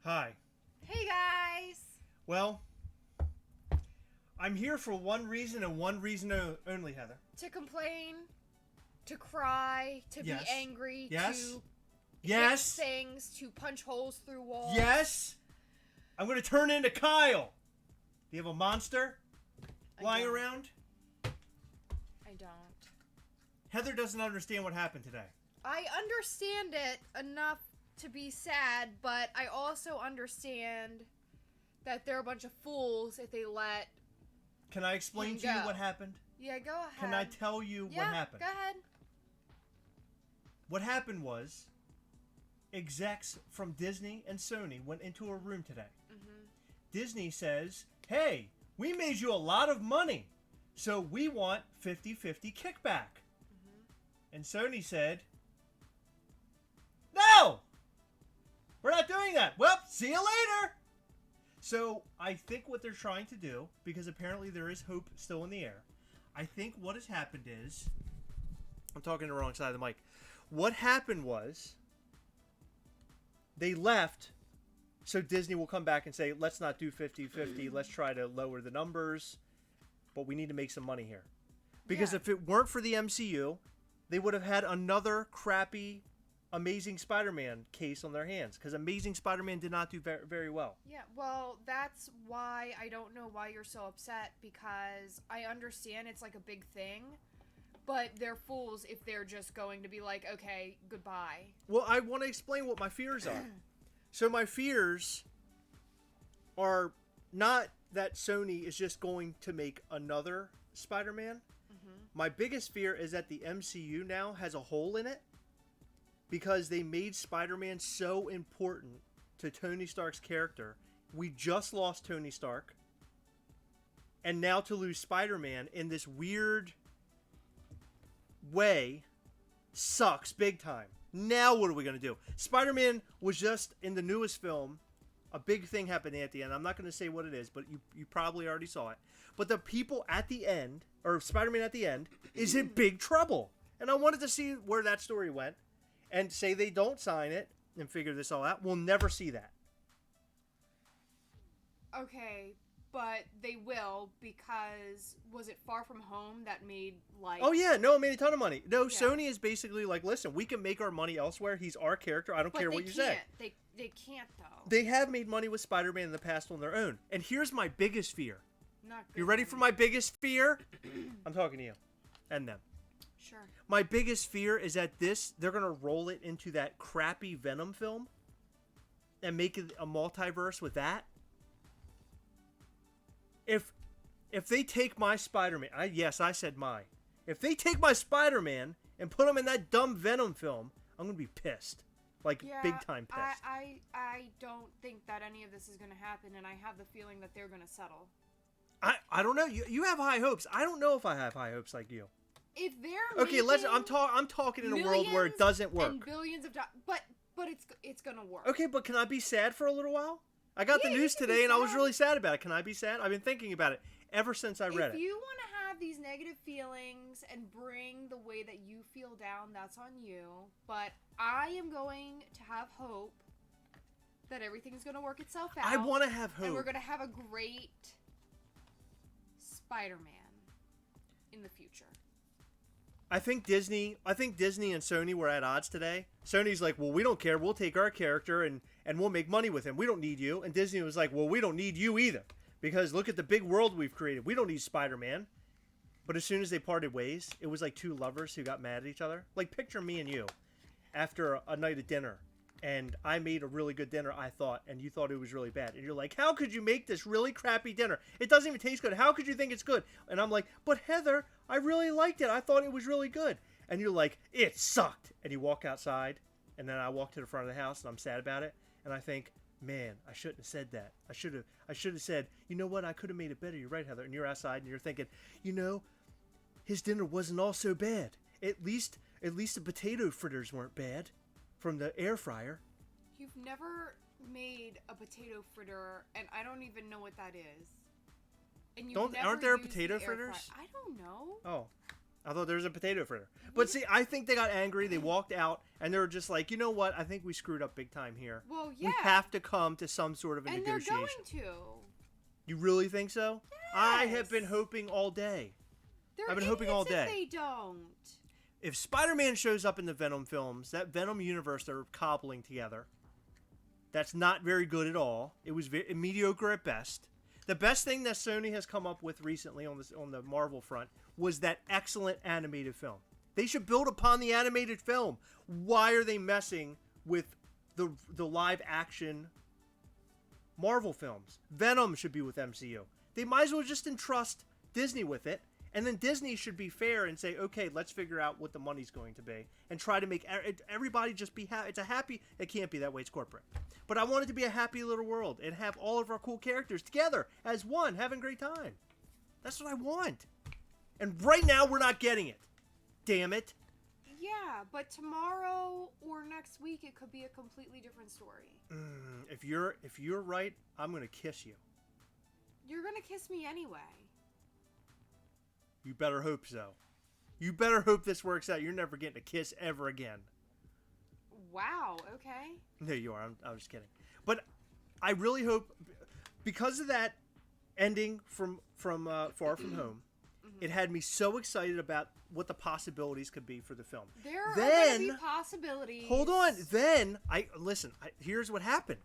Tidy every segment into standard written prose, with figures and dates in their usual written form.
Hi. Hey guys! Well, I'm here for one reason and one reason only, Heather. To complain, to cry, to Yes. be angry, Yes. to Yes. hit things, to punch holes through walls. Yes. I'm going to turn into Kyle. Do you have a monster lying don't. around? I don't. Heather doesn't understand what happened today. I understand it enough to be sad, but I also understand that they're a bunch of fools if they let... Can I explain You to you go. what happened? Yeah, go ahead. Can I tell you what happened? Go ahead. What happened was execs from Disney and Sony went into a room today. Mm-hmm. Disney says, hey, we made you a lot of money, so we want 50-50 kickback. Mm-hmm. And Sony said, no! We're not doing that. Well, see you later! So I think what they're trying to do, because apparently there is hope still in the air, I think what has happened is, I'm talking the wrong side of the mic. What happened was, they left so Disney will come back and say, let's not do 50-50, let's try to lower the numbers, but we need to make some money here. Because if it weren't for the MCU, they would have had another crappy Amazing Spider-Man case on their hands, because Amazing Spider-Man did not do very, very well. Yeah, well, that's why I don't know why you're so upset, because I understand it's like a big thing, but they're fools if they're just going to be like, okay, goodbye. Well, I want to explain what my fears are. So my fears are not that Sony is just going to make another Spider-Man. Mm-hmm. My biggest fear is that the MCU now has a hole in it, because they made Spider-Man so important to Tony Stark's character. We just lost Tony Stark. And now to lose Spider-Man in this weird way sucks big time. Now what are we going to do? Spider-Man was just in the newest film. A big thing happened at the end. I'm not going to say what it is, but you probably already saw it. But the people at the end, or Spider-Man at the end, is in big trouble. And I wanted to see where that story went. And say they don't sign it and figure this all out. We'll never see that. Okay, but they will, because was it Far From Home that made, like... Oh, yeah. No, it made a ton of money. No, Yeah. Sony is basically like, listen, we can make our money elsewhere. He's our character. I don't care what you say. They can't, though. They have made money with Spider-Man in the past on their own. And here's my biggest fear. Not good. You ready for my biggest fear? I'm talking to you. And them. Sure. My biggest fear is that they're going to roll it into that crappy Venom film and make it a multiverse with that. If they take my Spider-Man, I said my. If they take my Spider-Man and put him in that dumb Venom film, I'm going to be pissed. Like, big time pissed. I don't think that any of this is going to happen, and I have the feeling that they're going to settle. I don't know. You have high hopes. I don't know if I have high hopes like you. If they're okay, I'm talking in a world where it doesn't work. And billions of dollars, but it's gonna work. Okay, but can I be sad for a little while? I got the news today, and I was really sad about it. Can I be sad? I've been thinking about it ever since I read it. If you want to have these negative feelings and bring the way that you feel down, that's on you. But I am going to have hope that everything's gonna work itself out. I want to have hope, and we're gonna have a great Spider-Man in the future. I think Disney and Sony were at odds today. Sony's like, well, we don't care. We'll take our character and we'll make money with him. We don't need you. And Disney was like, well, we don't need you either. Because look at the big world we've created. We don't need Spider-Man. But as soon as they parted ways, it was like two lovers who got mad at each other. Like, picture me and you after a night of dinner. And I made a really good dinner, I thought, and you thought it was really bad. And you're like, how could you make this really crappy dinner? It doesn't even taste good. How could you think it's good? And I'm like, but Heather, I really liked it. I thought it was really good. And you're like, it sucked. And you walk outside, and then I walk to the front of the house, and I'm sad about it. And I think, man, I shouldn't have said that. I should have said, you know what? I could have made it better. You're right, Heather. And you're outside, and you're thinking, you know, his dinner wasn't all so bad. At least the potato fritters weren't bad from the air fryer. You've never made a potato fritter, and I don't even know what that is. And Aren't there potato fritters? I don't know. Oh, I thought there was a potato fritter. But see, I think they got angry. They walked out, and they were just like, you know what? I think we screwed up big time here. Well, yeah. We have to come to some sort of a negotiation. And they're going to. You really think so? Yes. I have been hoping all day. They're I've been hoping all day. If they don't. If Spider-Man shows up in the Venom films, that Venom universe they're cobbling together, that's not very good at all. It was mediocre at best. The best thing that Sony has come up with recently on the Marvel front was that excellent animated film. They should build upon the animated film. Why are they messing with the live action Marvel films? Venom should be with MCU. They might as well just entrust Disney with it, and then Disney should be fair and say, okay, let's figure out what the money's going to be and try to make everybody just be happy. It's a happy, it can't be that way, it's corporate. But I want it to be a happy little world and have all of our cool characters together as one, having a great time. That's what I want. And right now, we're not getting it. Damn it. Yeah, but tomorrow or next week, it could be a completely different story. If you're right, I'm gonna kiss you. You're gonna kiss me anyway. You better hope so. You better hope this works out. You're never getting a kiss ever again. Wow. Okay. No, you are. I was just kidding. But I really hope, because of that ending from Far From Home, it had me so excited about what the possibilities could be for the film. There are going to be possibilities. Hold on. Then here's what happened.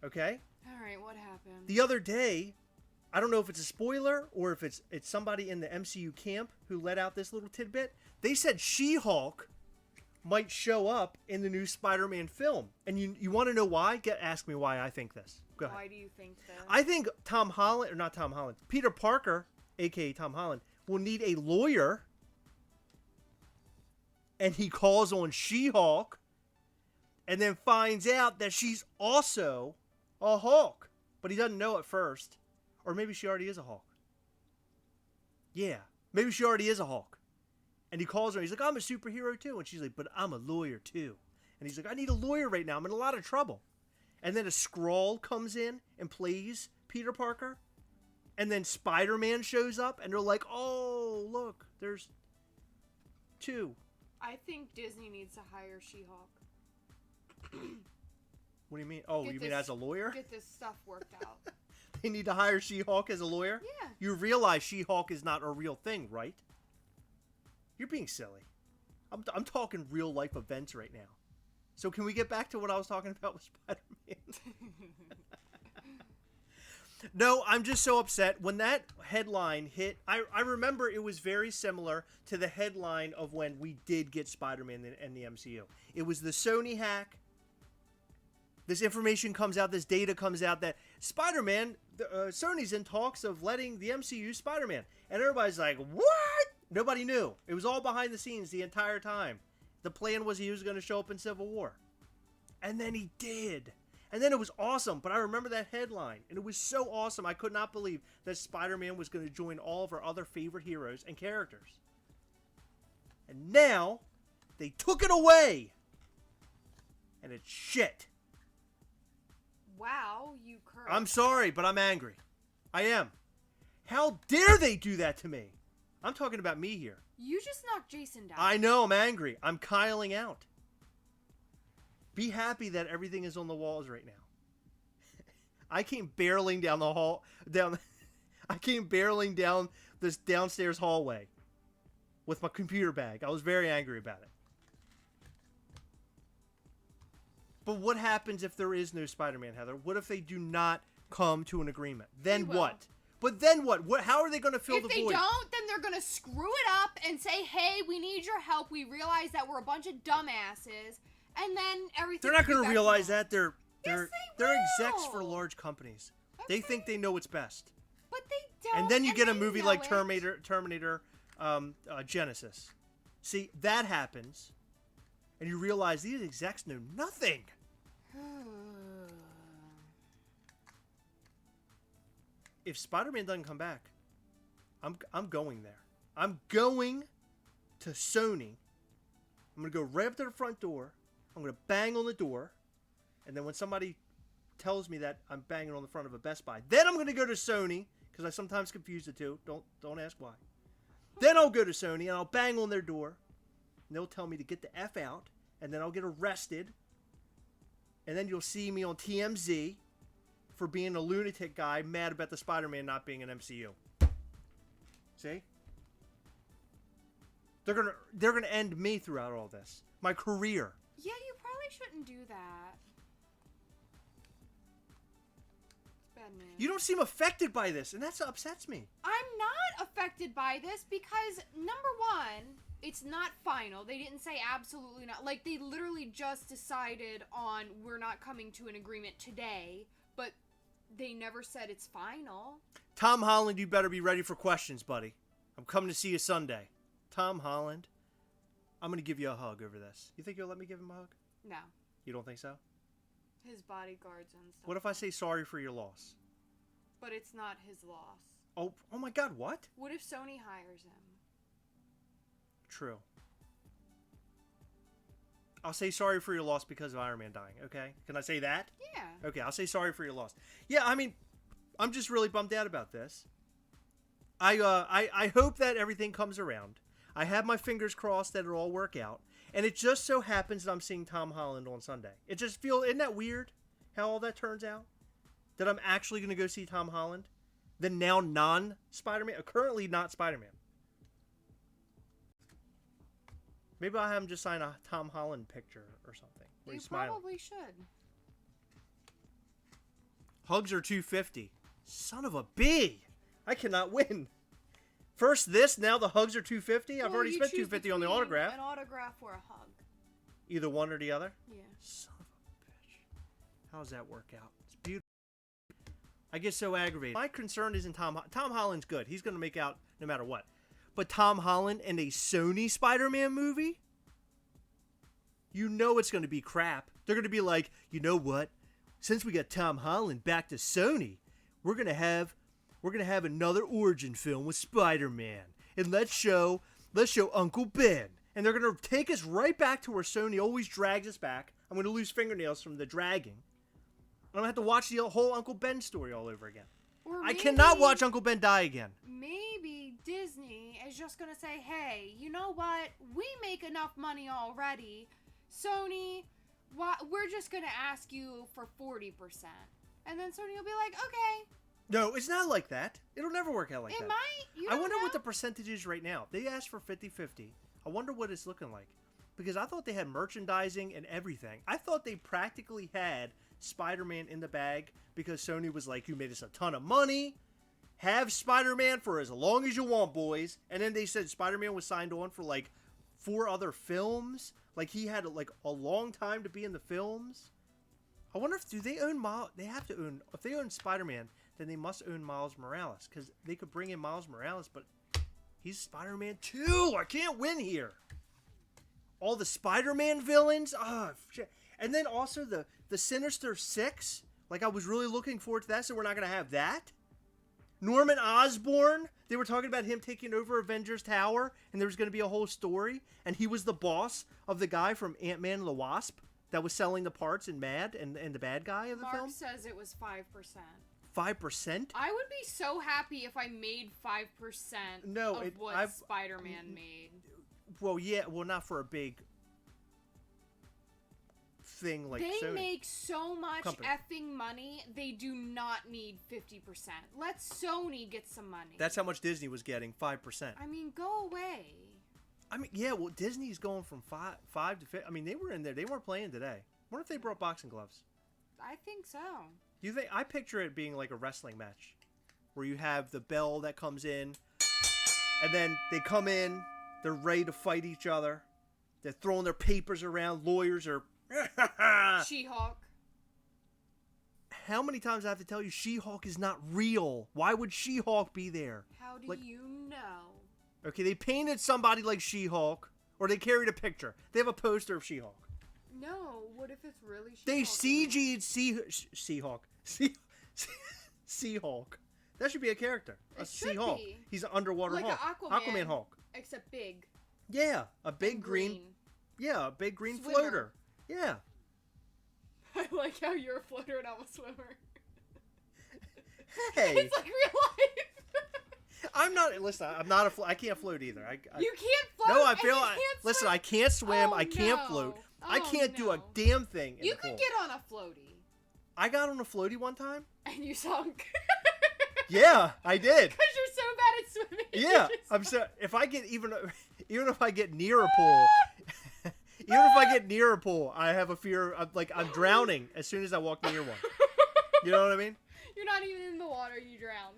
Okay. All right. What happened? The other day, I don't know if it's a spoiler or if it's somebody in the MCU camp who let out this little tidbit. They said She-Hulk might show up in the new Spider-Man film. And you want to know why? Ask me why I think this. Go ahead. Why do you think that? I think Peter Parker, a.k.a. Tom Holland, will need a lawyer. And he calls on She-Hulk and then finds out that she's also a Hulk. But he doesn't know at first. Or maybe she already is a Hulk. Yeah, maybe she already is a Hulk. And he calls her. He's like, I'm a superhero too. And she's like, but I'm a lawyer too. And he's like, I need a lawyer right now. I'm in a lot of trouble. And then a Skrull comes in and plays Peter Parker. And then Spider-Man shows up. And they're like, oh, look, there's two. I think Disney needs to hire She-Hulk. What do you mean? Oh, you mean as a lawyer? Get this stuff worked out. They need to hire She-Hulk as a lawyer? Yeah. You realize She-Hulk is not a real thing, right? You're being silly. I'm talking real life events right now. So can we get back to what I was talking about with Spider-Man? No, I'm just so upset. When that headline hit, I remember it was very similar to the headline of when we did get Spider-Man in the MCU. It was the Sony hack. This information comes out, this data comes out that Spider-Man, Sony's in talks of letting the MCU Spider-Man. And everybody's like, what? Nobody knew. It was all behind the scenes the entire time. The plan was he was going to show up in Civil War. And then he did. And then it was awesome. But I remember that headline. And it was so awesome. I could not believe that Spider-Man was going to join all of our other favorite heroes and characters. And now, they took it away. And it's shit. Wow, you cursed. I'm sorry, but I'm angry. I am. How dare they do that to me? I'm talking about me here. You just knocked Jason down. I know, I'm angry. I'm Kyling out. Be happy that everything is on the walls right now. I came barreling down the hall. I came barreling down this downstairs hallway with my computer bag. I was very angry about it. But what happens if there is no Spider-Man, Heather? What if they do not come to an agreement? Then what? But then what? How are they going to fill the void? If they don't, then they're going to screw it up and say, hey, we need your help. We realize that we're a bunch of dumbasses. And then everything... They're not going to realize that. They're execs will. for large companies. Okay. They think they know what's best. But they don't. And then you get a they movie know like it. Terminator Genesis. See, that happens. And you realize these execs know nothing. If Spider-Man doesn't come back, I'm going there. I'm going to Sony. I'm going to go right up to the front door. I'm going to bang on the door. And then when somebody tells me that I'm banging on the front of a Best Buy, then I'm going to go to Sony, because I sometimes confuse the two. Don't ask why. Then I'll go to Sony and I'll bang on their door. And they'll tell me to get the F out. And then I'll get arrested. And then you'll see me on TMZ for being a lunatic guy mad about the Spider-Man not being an MCU. See? They're gonna end me throughout all this. My career. Yeah, you probably shouldn't do that. It's bad news. You don't seem affected by this, and that upsets me. I'm not affected by this because, number one, it's not final. They didn't say absolutely not. Like, they literally just decided on we're not coming to an agreement today, but they never said it's final. Tom Holland, you better be ready for questions, buddy. I'm coming to see you Sunday. Tom Holland, I'm going to give you a hug over this. You think you'll let me give him a hug? No. You don't think so? His bodyguards and stuff. What if I say sorry for your loss? But it's not his loss. Oh my God, what? What if Sony hires him? True. I'll say sorry for your loss because of Iron Man dying, okay? Can I say that? Yeah. Okay, I'll say sorry for your loss. Yeah, I mean, I'm just really bummed out about this. I hope that everything comes around. I have my fingers crossed that it'll all work out. And it just so happens that I'm seeing Tom Holland on Sunday. It just isn't that weird how all that turns out? That I'm actually going to go see Tom Holland? The now non-Spider-Man? Currently not Spider-Man. Maybe I'll have him just sign a Tom Holland picture or something. Where You he's smiling. probably should. Hugs are $250. Son of a bee! I cannot win. First this, now the hugs are $250. I've already spent $250 on the autograph. An autograph or a hug. Either one or the other. Yeah. Son of a bitch. How does that work out? It's beautiful. I get so aggravated. My concern isn't Tom Holland's good. He's going to make out no matter what. But Tom Holland in a Sony Spider-Man movie? You know it's going to be crap. They're going to be like, you know what? Since we got Tom Holland back to Sony, we're going to have another origin film with Spider-Man. And let's show Uncle Ben. And they're going to take us right back to where Sony always drags us back. I'm going to lose fingernails from the dragging. I'm going to have to watch the whole Uncle Ben story all over again. Or I cannot watch Uncle Ben die again. Maybe Disney is just going to say, hey, you know what? We make enough money already. Sony, we're just going to ask you for 40%. And then Sony will be like, okay. No, it's not like that. It'll never work out like that. It might. I wonder what the percentage is right now. They asked for 50-50. I wonder what it's looking like. Because I thought they had merchandising and everything. I thought they practically had Spider-Man in the bag because Sony was like, you made us a ton of money. Have Spider-Man for as long as you want, boys. And then they said Spider-Man was signed on for like 4 other films. Like he had like a long time to be in the films. I wonder if they own they have to own, if they own Spider-Man, then they must own Miles Morales because they could bring in Miles Morales, but he's Spider-Man too. I can't win here. All the Spider-Man villains, shit. And then also the Sinister Six. Like I was really looking forward to that, so we're not gonna have that. Norman Osborn. They were talking about him taking over Avengers Tower, and there was gonna be a whole story, and he was the boss of the guy from Ant-Man and the Wasp that was selling the parts in Mad and the bad guy of the Mark film. says it was 5%. 5%? I would be so happy if I made 5% of what Spider-Man made. Well, yeah. Well, not for a big thing like They Sony. make so much Company. effing money, they do not need 50%. Let Sony get some money. That's how much Disney was getting, 5%. I mean, go away. I mean, yeah, well, Disney's going from 5 to 50. I mean, they were in there. They weren't playing today. What if they brought boxing gloves? I think so. You think? I picture it being like a wrestling match where you have the bell that comes in, and then they come in, they're ready to fight each other. They're throwing their papers around. Lawyers are... She-Hulk. How many times I have to tell you She-Hulk is not real? Why would She-Hulk be there? How do you know? Okay, they painted somebody like She-Hulk, or they carried a picture. They have a poster of She-Hulk. No, what if it's really She-Hulk? They CG'd She-Hulk. Sea-Hulk. That should be a character. A Sea-Hulk. He's an underwater like Hulk. An Aquaman Hulk. Except big. Yeah, a big And green. Yeah, a big green Swimmer. floater. Yeah. I like how you're a floater and I'm a swimmer. Hey. It's like real life. I'm not. Listen, I'm not a. I can't float either. You can't float. No, I and feel. you can't Listen, swim? I can't swim. Oh, I can't no. float. Oh, I can't do a no. damn thing. In You the could pool. get on a floaty. I got on a floaty one time. And you sunk. Yeah, I did. Because you're so bad at swimming. Yeah, I'm so. If I get even if I get near a pool, even if I get near a pool, I have a fear of I'm drowning as soon as I walk near one. You know what I mean? You're not even in the water, you drown.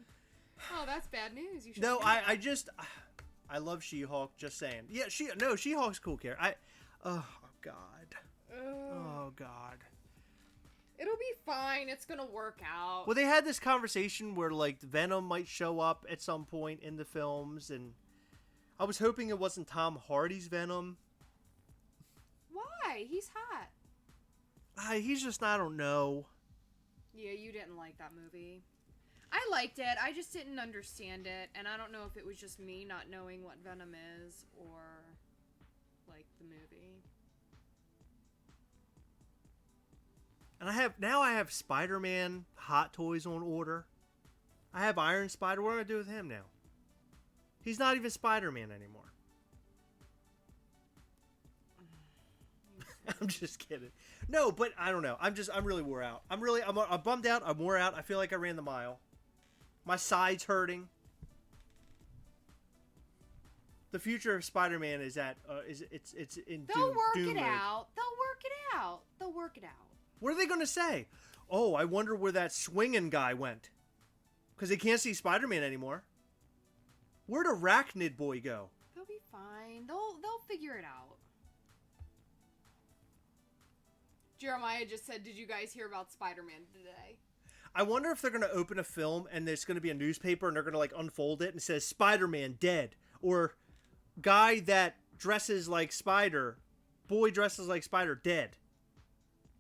Oh, that's bad news. You should No, know I that. I love She-Hulk. Just saying. Yeah, She-Hulk's a cool character. Oh God. Oh God. It'll be fine. It's gonna work out. Well, they had this conversation where Venom might show up at some point in the films, and I was hoping it wasn't Tom Hardy's Venom. Why? He's hot. He's just, I don't know. Yeah, you didn't like that movie. I liked it. I just didn't understand it, and I don't know if it was just me not knowing what Venom is or the movie. And I have Spider-Man Hot Toys on order. I have Iron Spider. What am I gonna do with him now? He's not even Spider-Man anymore. I'm just kidding. No, but I don't know. I'm really wore out. I'm bummed out. I'm wore out. I feel like I ran the mile. My side's hurting. The future of Spider-Man is it's in They'll doom work it mode. out. They'll work it out. They'll work it out. What are they going to say? Oh, I wonder where that swinging guy went. Because they can't see Spider-Man anymore. Where'd Arachnid Boy go? They'll be fine. They'll figure it out. Jeremiah just said, "Did you guys hear about Spider-Man today?" I wonder if they're going to open a film and there's going to be a newspaper and they're going to unfold it and it says Spider-Man dead, or guy that dresses like Spider, boy dresses like Spider dead.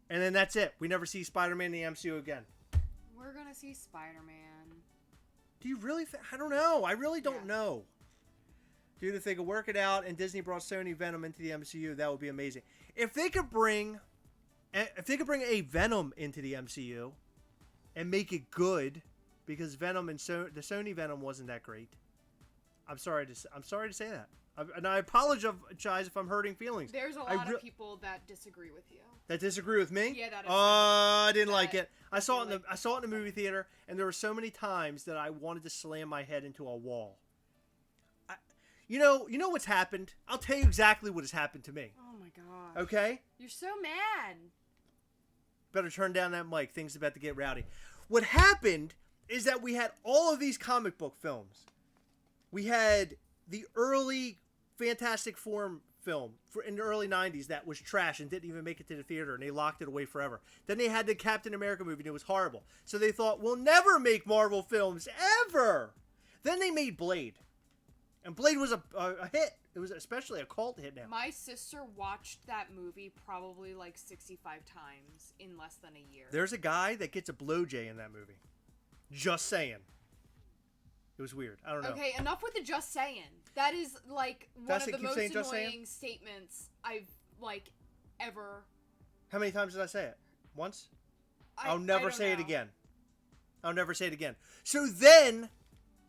And then that's it. We never see Spider-Man in the MCU again. We're gonna see Spider-Man. Do you really I don't know. I really don't Yes. know. Dude, if they could work it out and Disney brought Sony Venom into the MCU, that would be amazing. If they could bring a Venom into the MCU and make it good, because Venom and the Sony Venom wasn't that great. I'm sorry to say that. And I apologize if I'm hurting feelings. There's a lot of people that disagree with you. That disagree with me? Yeah, that is. I didn't like it. I saw it in the movie theater, and there were so many times that I wanted to slam my head into a wall. You know what's happened? I'll tell you exactly what has happened to me. Oh my god. Okay? You're so mad. Better turn down that mic. Things are about to get rowdy. What happened is that we had all of these comic book films. We had the early Fantastic Four film in the early 90s that was trash and didn't even make it to the theater, and they locked it away forever. Then they had the Captain America movie, and it was horrible. So they thought, we'll never make Marvel films, ever! Then they made Blade. And Blade was a hit. It was especially a cult hit now. My sister watched that movie probably 65 times in less than a year. There's a guy that gets a blowjay in that movie. Just saying. It was weird. I don't know. Okay, enough with the just saying. That is one of the most annoying statements I've ever. How many times did I say it? Once? I'll never say it again. I'll never say it again. So then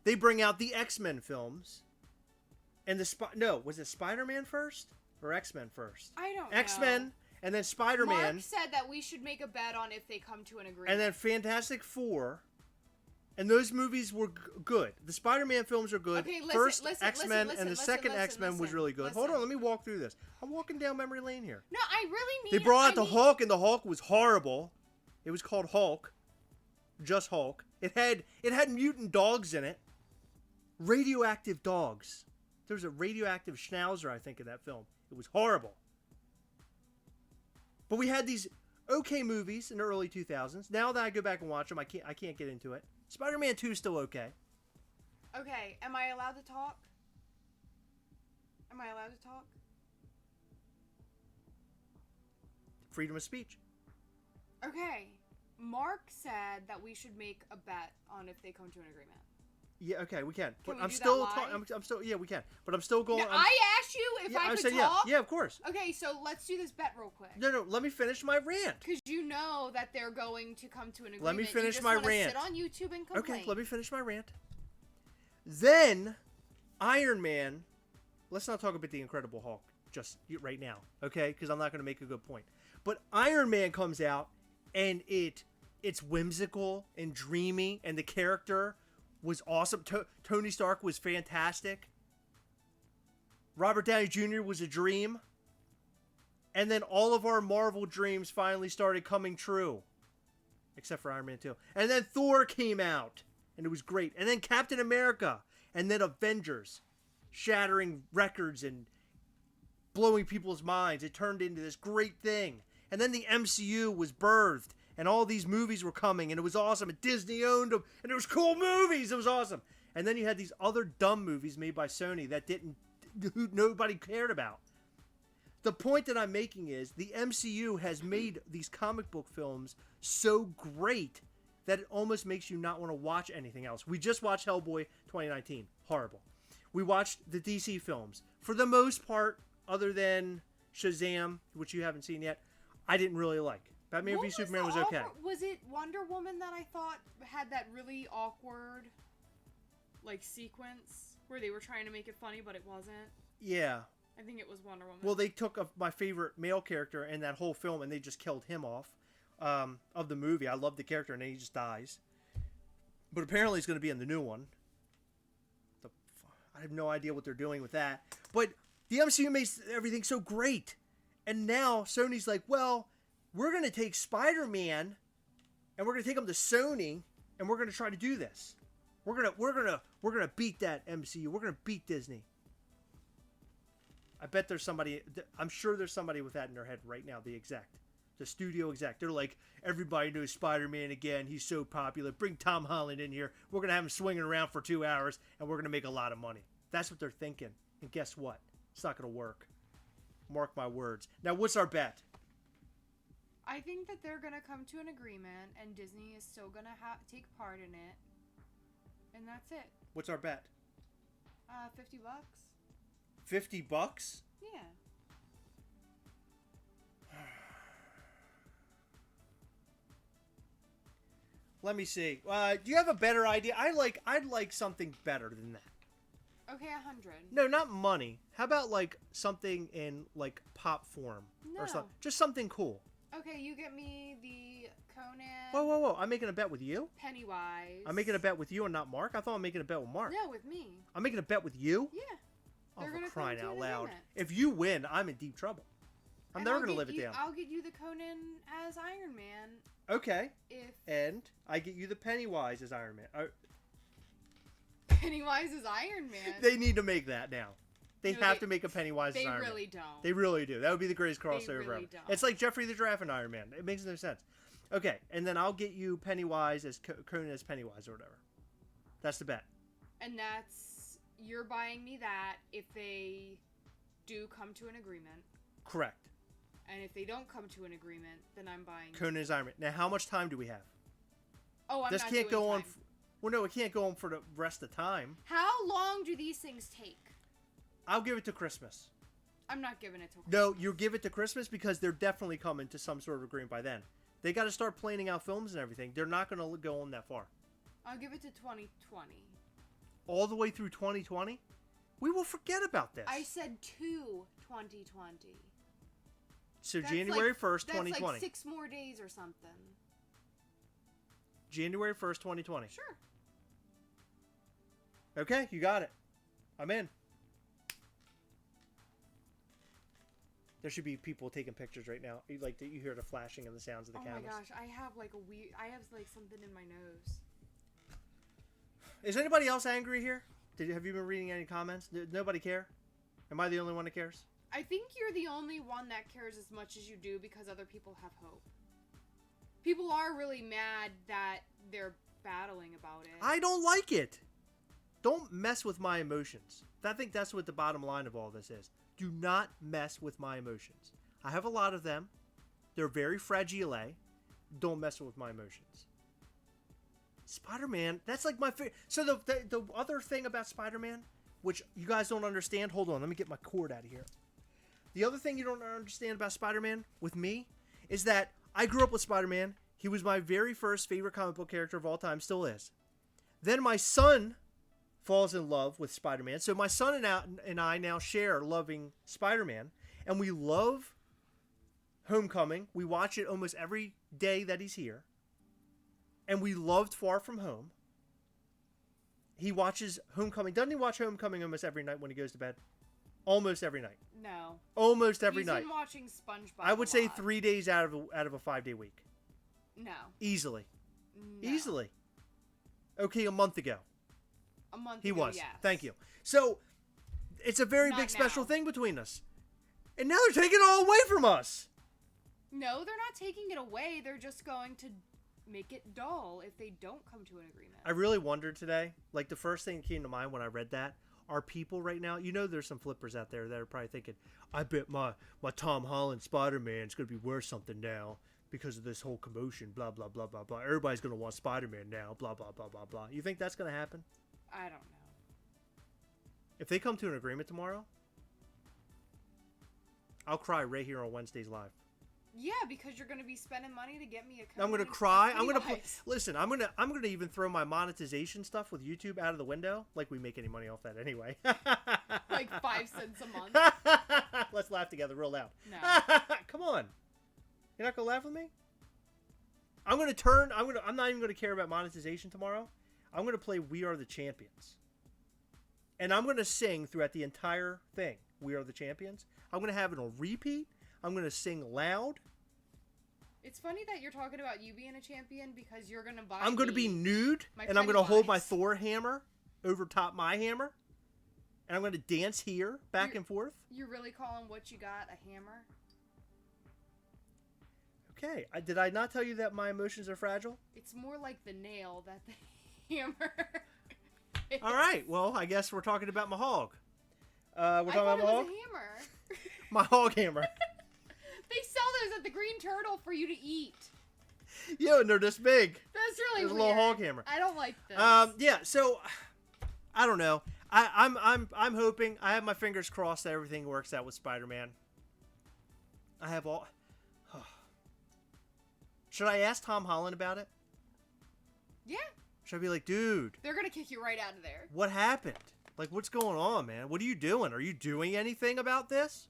they bring out the X-Men films. And was it Spider-Man first or X-Men first? I don't know. X-Men and then Spider-Man. Mark said that we should make a bet on if they come to an agreement. And then Fantastic Four. And those movies were good. The Spider-Man films are good. Okay, First X-Men and the second X-Men was really good. Hold on, let me walk through this. I'm walking down memory lane here. No, I really mean. They brought out the Hulk, and the Hulk was horrible. It was called Hulk. Just Hulk. It had mutant dogs in it. Radioactive dogs. There was a radioactive schnauzer, I think, in that film. It was horrible. But we had these okay movies in the early 2000s. Now that I go back and watch them, I can't get into it. Spider-Man 2 is still okay. Okay, am I allowed to talk? Am I allowed to talk? Freedom of speech. Okay. Mark said that we should make a bet on if they come to an agreement. Yeah, okay, we can. But we I'm do still that live? I'm still we can. But I'm still going. No, I asked you if I could said talk. yeah, of course. Okay, so let's do this bet real quick. No, let me finish my rant. Because you know that they're going to come to an agreement. Let me finish you just my wanna rant. Sit on YouTube and complain. Okay, let me finish my rant. Then Iron Man. Let's not talk about the Incredible Hulk just right now, okay? Because I'm not going to make a good point. But Iron Man comes out, and it's whimsical and dreamy, and the character was awesome. Tony Stark was fantastic. Robert Downey Jr. was a dream. And then all of our Marvel dreams finally started coming true. Except for Iron Man 2. And then Thor came out, and it was great. And then Captain America, and then Avengers, shattering records and blowing people's minds. It turned into this great thing. And then the MCU was birthed, and all these movies were coming, and it was awesome. And Disney owned them, and it was cool movies. It was awesome. And then you had these other dumb movies made by Sony that nobody cared about. The point that I'm making is the MCU has made these comic book films so great that it almost makes you not want to watch anything else. We just watched Hellboy 2019. Horrible. We watched the DC films. For the most part, other than Shazam, which you haven't seen yet, I didn't really like. Batman v Superman was okay. Was it Wonder Woman that I thought had that really awkward, like, sequence where they were trying to make it funny, but it wasn't? Yeah. I think it was Wonder Woman. Well, they took my favorite male character in that whole film, and they just killed him off of the movie. I love the character, and then he just dies. But apparently he's going to be in the new one. I have no idea what they're doing with that. But the MCU makes everything so great. And now Sony's like, well, we're going to take Spider-Man, and we're going to take him to Sony, and we're going to try to do this. We're going to beat that MCU. We're going to beat Disney. I bet there's somebody, I'm sure there's somebody with that in their head right now, the studio exec. They're like, everybody knows Spider-Man again. He's so popular. Bring Tom Holland in here. We're going to have him swinging around for 2 hours, and we're going to make a lot of money. That's what they're thinking. And guess what? It's not going to work. Mark my words. Now, what's our bet? I think that they're going to come to an agreement, and Disney is still going to take part in it. And that's it. What's our bet? $50. $50? Yeah. Let me see. Do you have a better idea? I'd like something better than that. Okay, 100. No, not money. How about like something in like pop form or something? Just something cool. Okay, you get me the Conan. Whoa! I'm making a bet with you. Pennywise. I'm making a bet with you and not Mark. I thought I'm making a bet with Mark. No, with me. I'm making a bet with you. Yeah. Oh, for crying out loud! If you win, I'm in deep trouble. I'm never gonna live it down. I'll get you the Conan as Iron Man. Okay. And I get you the Pennywise as Iron Man. Pennywise as Iron Man. They need to make that now. They have to make a Pennywise as Iron Man. They really don't. They really do. That would be the greatest crossover they really ever. Don't. It's like Jeffrey the Giraffe and Iron Man. It makes no sense. Okay, and then I'll get you Pennywise as Conan as Pennywise or whatever. That's the bet. And you're buying me that if they do come to an agreement. Correct. And if they don't come to an agreement, then I'm buying Conan as Iron Man. Now, how much time do we have? Oh, I'm this not can't doing go time. on. Well, no, it can't go on for the rest of the time. How long do these things take? I'll give it to Christmas. I'm not giving it to Christmas. No, you give it to Christmas because they're definitely coming to some sort of agreement by then. They got to start planning out films and everything. They're not going to go on that far. I'll give it to 2020. All the way through 2020? We will forget about this. I said to 2020. So that's January 1st, 2020. That's like 6 more days or something. January 1st, 2020. Sure. Okay, you got it. I'm in. There should be people taking pictures right now. Like you hear the flashing and the sounds of the cameras. Oh my gosh, I have like something in my nose. Is anybody else angry here? Have you been reading any comments? Did nobody care? Am I the only one that cares? I think you're the only one that cares as much as you do because other people have hope. People are really mad that they're battling about it. I don't like it. Don't mess with my emotions. I think that's what the bottom line of all this is. Do not mess with my emotions. I have a lot of them. They're very fragile. Don't mess with my emotions. Spider-Man, that's like my favorite. So the other thing about Spider-Man, which you guys don't understand, hold on, let me get my cord out of here. The other thing you don't understand about Spider-Man with me is that I grew up with Spider-Man. He was my very first favorite comic book character of all time, still is. Then my son falls in love with Spider-Man. So my son and I now share loving Spider-Man, and we love Homecoming. We watch it almost every day that he's here. And we loved Far From Home. He watches Homecoming. Doesn't he watch Homecoming almost every night when he goes to bed? Almost every night. No. Almost every night. He's been watching SpongeBob. I would say lot. 3 days out of a 5-day week. No. Easily. No. Easily. Okay, a month ago. A month He ago, was. yes. Thank you. So, it's a very Not big special now. thing between us. And now they're taking it all away from us. No, they're not taking it away. They're just going to make it dull if they don't come to an agreement. I really wondered today, like the first thing that came to mind when I read that, are people right now, you know there's some flippers out there that are probably thinking, I bet my Tom Holland Spider-Man's going to be worth something now because of this whole commotion, blah, blah, blah, blah, blah. Everybody's going to want Spider-Man now, blah, blah, blah, blah, blah. You think that's going to happen? I don't know. If they come to an agreement tomorrow, I'll cry right here on Wednesdays Live. Yeah, because you're going to be spending money to get me a I'm gonna code cry. for I'm gonna Pennywise. listen. I'm gonna even throw my monetization stuff with YouTube out of the window. Like we make any money off that anyway. Like 5 cents a month. Let's laugh together real loud. No. Come on. You're not gonna laugh with me? I'm not even gonna care about monetization tomorrow. I'm gonna play We Are the Champions. And I'm gonna sing throughout the entire thing. We Are the Champions. I'm gonna have it on repeat. I'm gonna sing loud. It's funny that you're talking about you being a champion because you're going to buy I'm gonna be nude, my and I'm gonna hold my Pennywise. Thor hammer over top my hammer, and I'm gonna dance here back and forth. You're really calling what you got a hammer? Okay, did I not tell you that my emotions are fragile? It's more like the nail that the hammer. All right, well, I guess we're talking about my hog. We're I talking thought about it my was hog. a hammer. My hog hammer. They sell those at the Green Turtle for you to eat. Yo, and they're this big. That's really There's a weird. little hog hammer. I don't like this. Yeah. So, I don't know. I'm hoping. I have my fingers crossed that everything works out with Spider-Man. I have all. Should I ask Tom Holland about it? Yeah. Should I be like, dude? They're gonna kick you right out of there. What happened? Like, what's going on, man? What are you doing? Are you doing anything about this?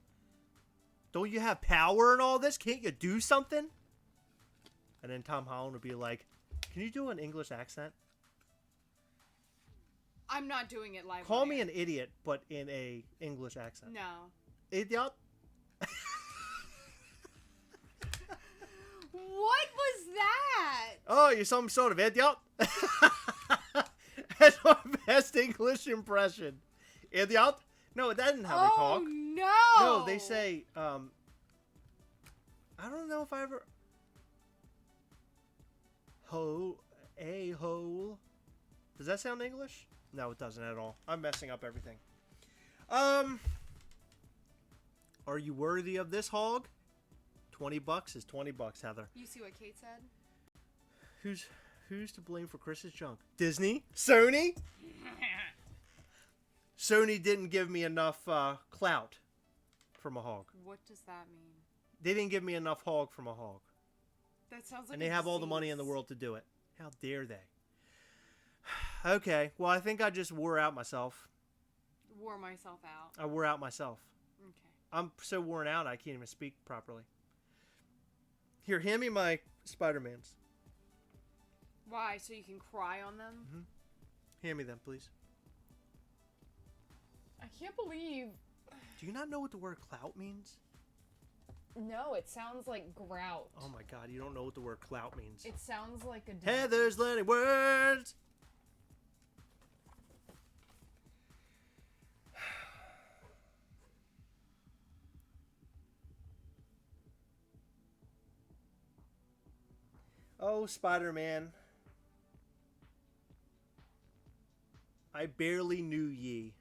Don't you have power in all this? Can't you do something? And then Tom Holland would be like, can you do an English accent? I'm not doing it live. Call on me air. an idiot, but in a English accent. No. Idiot? What was that? Oh, you're some sort of idiot? That's my best English impression. Idiot? No, that isn't how they talk. No. No, they say, I don't know if I ever... A-hole. Does that sound English? No, it doesn't at all. I'm messing up everything. Are you worthy of this hog? $20 is $20, Heather. You see what Kate said? Who's to blame for Chris's junk? Disney? Sony? Sony didn't give me enough clout from a hog. What does that mean? They didn't give me enough hog from a hog. That sounds like And they have all the money in the disease. world to do it. How dare they? Okay, well, I think I just wore out myself. Wore myself out. I wore out myself. Okay. I'm so worn out I can't even speak properly. Here, hand me my Spider-Mans. Why? So you can cry on them? Hand me them, please. I can't believe. Do you not know what the word clout means? No, it sounds like grout. Oh my god, you don't know what the word clout means. It sounds like a. Heather's learning words! Oh, Spider-Man. I barely knew ye.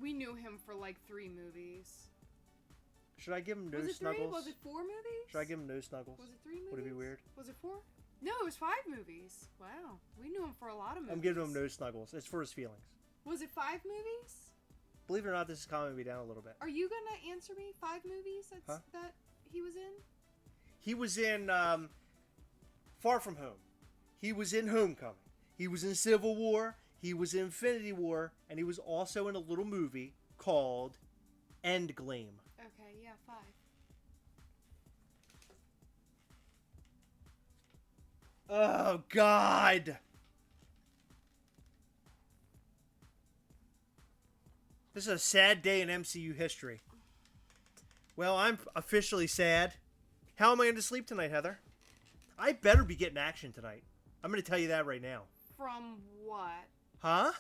We knew him for like 3 movies. Should I give him no Was it 3? snuggles? Was it 4 movies? Should I give him no snuggles? Was it 3 movies? Would it be weird? Was it 4? No, it was 5 movies. Wow. We knew him for a lot of movies. I'm giving him no snuggles. It's for his feelings. Was it 5 movies? Believe it or not, this is calming me down a little bit. Are you gonna answer me? 5 movies Huh? that he was in? He was in Far From Home. He was in Homecoming. He was in Civil War. He was in Infinity War, and he was also in a little movie called Endgame. Okay, yeah, 5. Oh, God! This is a sad day in MCU history. Well, I'm officially sad. How am I going to sleep tonight, Heather? I better be getting action tonight. I'm going to tell you that right now. From what? Huh?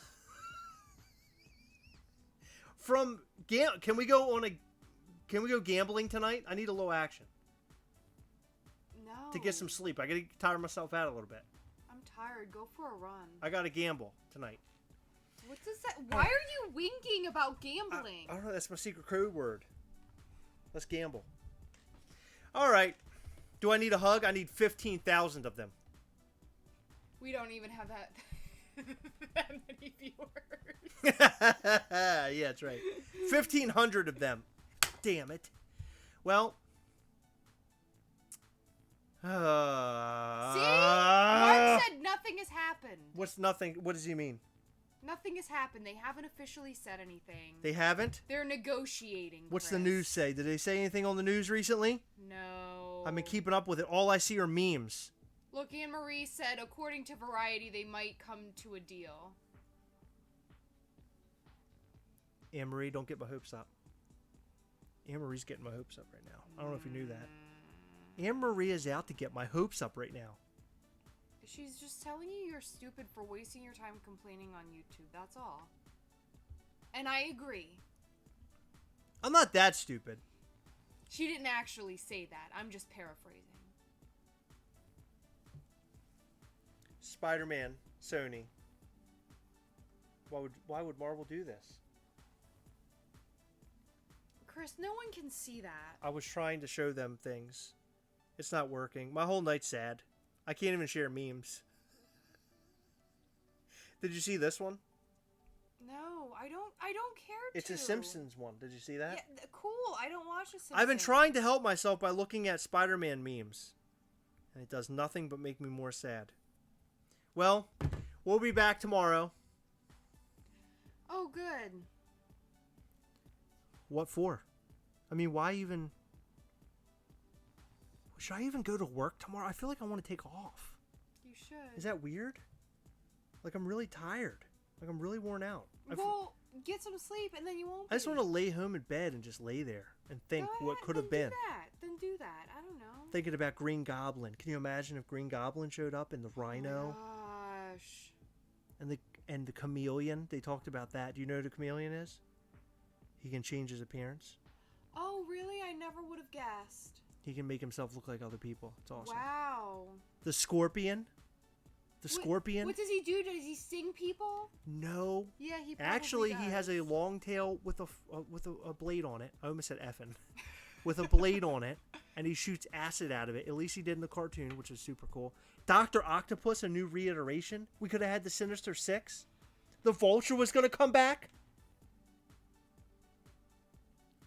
Can we go gambling tonight? I need a little action. No. To get some sleep. I got to tire myself out a little bit. I'm tired. Go for a run. I got to gamble tonight. What does that... Why are you winking about gambling? I don't know. That's my secret code word. Let's gamble. All right. Do I need a hug? I need 15,000 of them. We don't even have that many viewers. Yeah, that's right. 1,500 of them. Damn it. Well. See? Mark said nothing has happened. What's nothing? What does he mean? Nothing has happened. They haven't officially said anything. They haven't? They're negotiating. What's Chris. the news say? Did they say anything on the news recently? No. I've been keeping up with it. All I see are memes. Look, Anne-Marie said, according to Variety, they might come to a deal. Anne-Marie, don't get my hopes up. Anne-Marie's getting my hopes up right now. I don't know if you knew that. Anne-Marie is out to get my hopes up right now. She's just telling you you're stupid for wasting your time complaining on YouTube. That's all. And I agree. I'm not that stupid. She didn't actually say that. I'm just paraphrasing. Spider-Man, Sony. Why would Marvel do this? Chris, no one can see that. I was trying to show them things. It's not working. My whole night's sad. I can't even share memes. Did you see this one? No, I don't care to. It's a Simpsons one. Did you see that? Yeah, cool. I don't watch the Simpsons. I've been trying to help myself by looking at Spider-Man memes. And it does nothing but make me more sad. Well, we'll be back tomorrow. Oh, good. What for? I mean, why even... Should I even go to work tomorrow? I feel like I want to take off. You should. Is that weird? Like, I'm really tired. Like, I'm really worn out. Well, get some sleep and then you won't be. I just want to lay home in bed and just lay there and think what could have been. Then do that. I don't know. Thinking about Green Goblin. Can you imagine if Green Goblin showed up and the Rhino? Oh, gosh. And the Chameleon? They talked about that. Do you know who the Chameleon is? He can change his appearance. Oh, really? I never would have guessed. He can make himself look like other people. It's awesome. Wow. The Scorpion. Scorpion. What does he do? Does he sting people? No. Yeah, he probably Actually, does. he has a long tail with a blade on it. I almost said effing. With a blade on it, and he shoots acid out of it. At least he did in the cartoon, which is super cool. Dr. Octopus, a new reiteration. We could have had the Sinister Six. The Vulture was going to come back.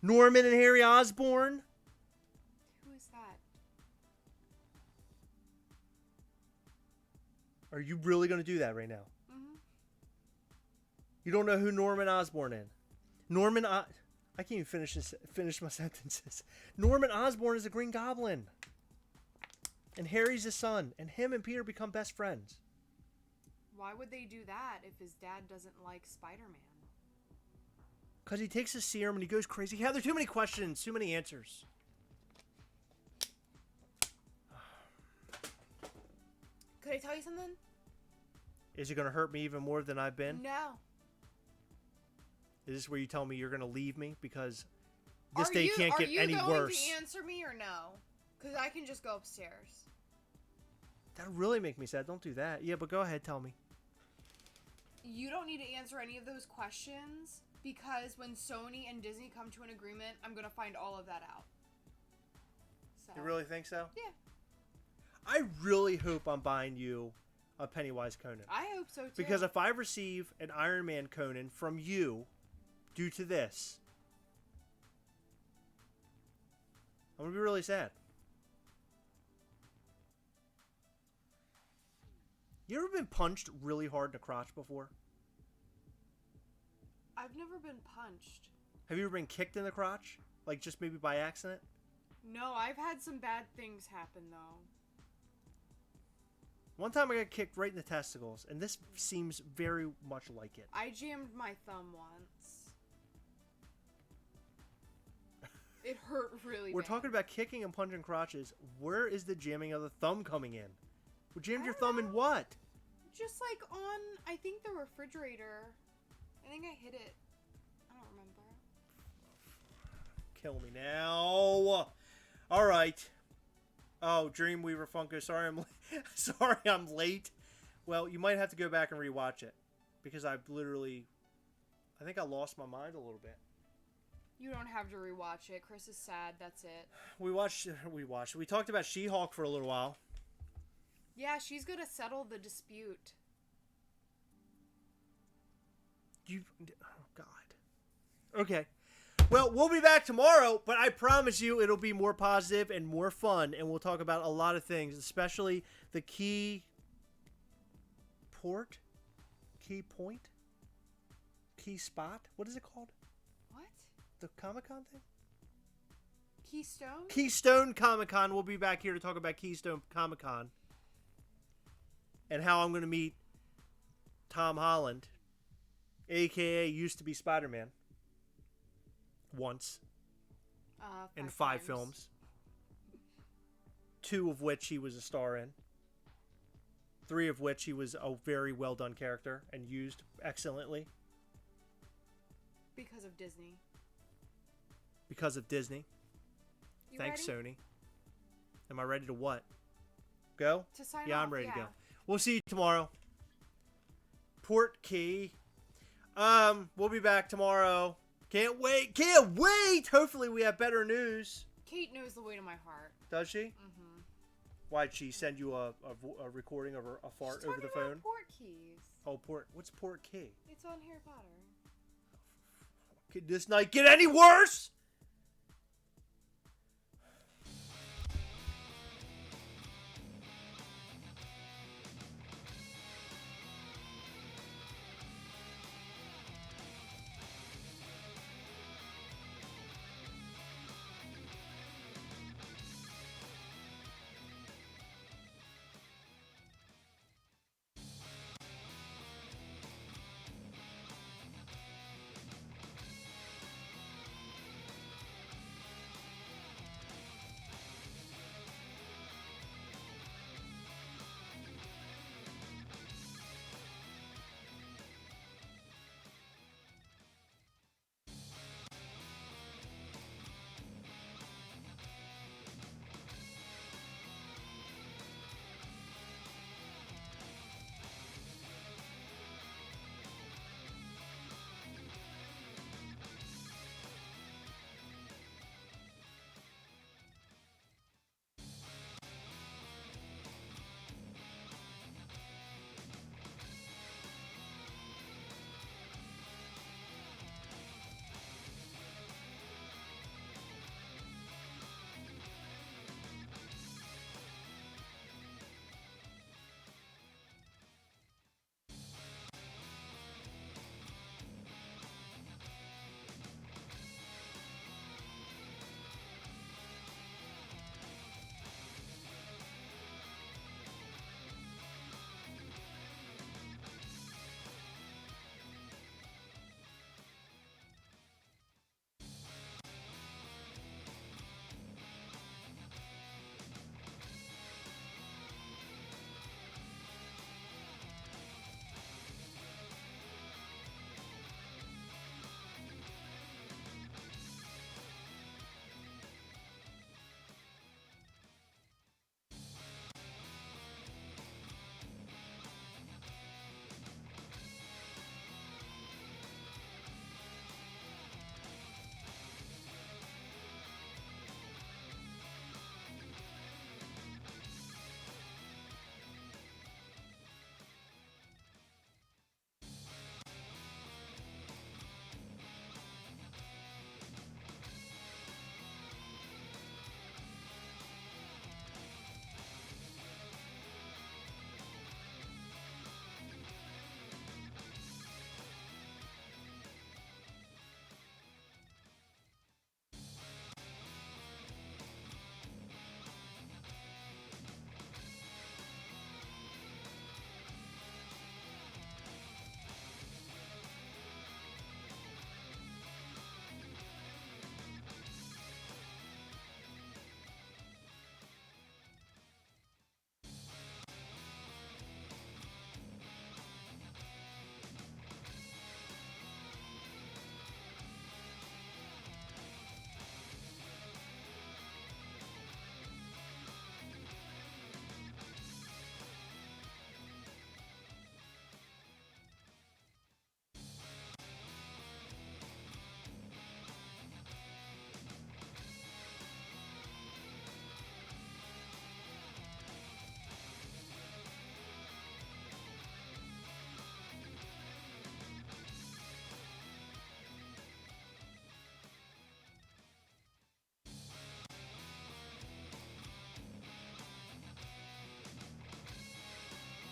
Norman and Harry Osborn. Who is that? Are you really going to do that right now? Mm-hmm. You don't know who Norman Osborn is? I can't even finish my sentences. Norman Osborn is a Green Goblin. And Harry's his son. And him and Peter become best friends. Why would they do that if his dad doesn't like Spider-Man? Because he takes his serum and he goes crazy. Yeah, there are too many questions, too many answers. Could I tell you something? Is it going to hurt me even more than I've been? No. Is this where you tell me you're going to leave me? Because this day can't get any worse. Are you going to answer me or no? Because I can just go upstairs. That'll really make me sad. Don't do that. Yeah, but go ahead. Tell me. You don't need to answer any of those questions. Because when Sony and Disney come to an agreement, I'm going to find all of that out. So. You really think so? Yeah. I really hope I'm buying you a Pennywise Conan. I hope so, too. Because if I receive an Iron Man Conan from you due to this, I'm going to be really sad. You ever been punched really hard in the crotch before? I've never been punched. Have you ever been kicked in the crotch? Like, just maybe by accident? No, I've had some bad things happen, though. One time I got kicked right in the testicles, and this seems very much like it. I jammed my thumb once. It hurt really We're bad. talking about kicking and punching crotches. Where is the jamming of the thumb coming in? Well, jammed your thumb in what? Just like on, I think the refrigerator. I think I hit it. I don't remember. Kill me now. All right. Oh, Dreamweaver Funko. Sorry, sorry I'm late. Well, you might have to go back and rewatch it because I think I lost my mind a little bit. You don't have to rewatch it. Chris is sad. That's it. We talked about She-Hulk for a little while. Yeah, she's gonna settle the dispute. Oh God. Okay. Well, we'll be back tomorrow, but I promise you it'll be more positive and more fun, and we'll talk about a lot of things, especially the key point, key spot. What is it called? What? The Comic-Con thing? Keystone? Keystone Comic-Con. We'll be back here to talk about Keystone Comic-Con and how I'm going to meet Tom Holland, a.k.a. used to be Spider-Man. Once. In 5 films. 2 of which he was a star in. 3 of which he was a very well done character and used excellently. Because of Disney. Because of Disney. You Thanks, ready? Sony. Am I ready to what? Go? To sign Yeah, off, I'm ready yeah. to go. We'll see you tomorrow. Port key. We'll be back tomorrow. Can't wait. Can't wait. Hopefully we have better news. Kate knows the way to my heart. Does she? Mm-hmm. Why'd she send you a recording of a fart over the phone? Port keys. Oh, port. What's port key? It's on Harry Potter. Could this night get any worse?